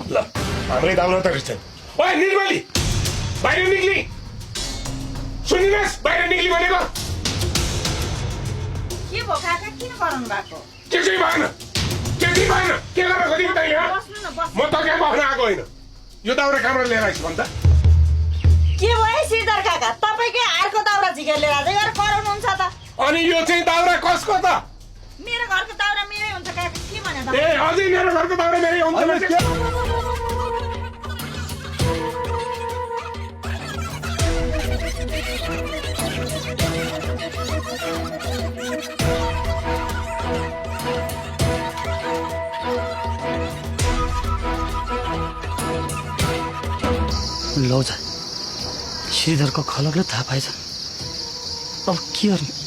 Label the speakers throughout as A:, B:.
A: ल हाम्रै दाउरा त रहेछ ओए निर्मली बाहिर निक्ली सुनिनुहोस् बाहिर निक्ली भनेको
B: के भयो काका किन कराउनु भएको
A: के चाहिँ भएन के गरेर खोजेको तैँले
B: बस्नु न बस्नु
A: म त कहाँ बस्न आएको होइन यो दाउरा कहाँबाट लिएर आइस भन्छ
B: के भयो श्रीधर काका तपाईँकै अर्को दाउरा झिकेर लिएर आएर कराउनुहुन्छ त
A: अनि यो चाहिँ दाउरा कसको त
B: मेरो घरको दाउरा मेरै हुन्छ काका के भने
A: ए अझै मेरो घरको दाउरा मेरै हुन्छ भने
C: लौजा श्रीधरको खलकले थाहा पाएछ अब के गर्ने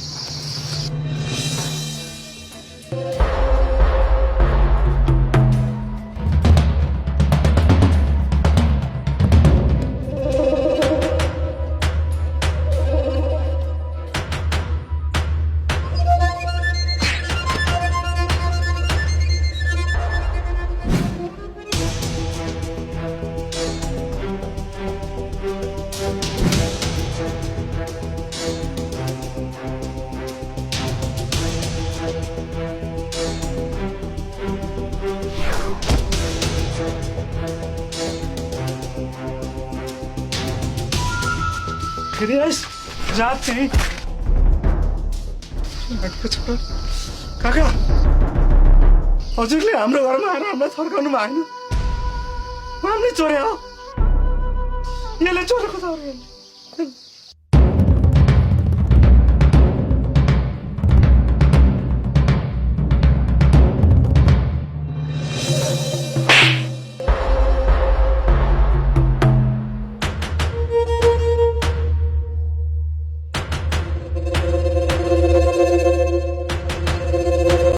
C: फेरि आइस रात चाहिँ काका हजुरले हाम्रो घरमा आएर हामीलाई थर्काउनु भएन हामीले चोरे हो यसले चोरेको त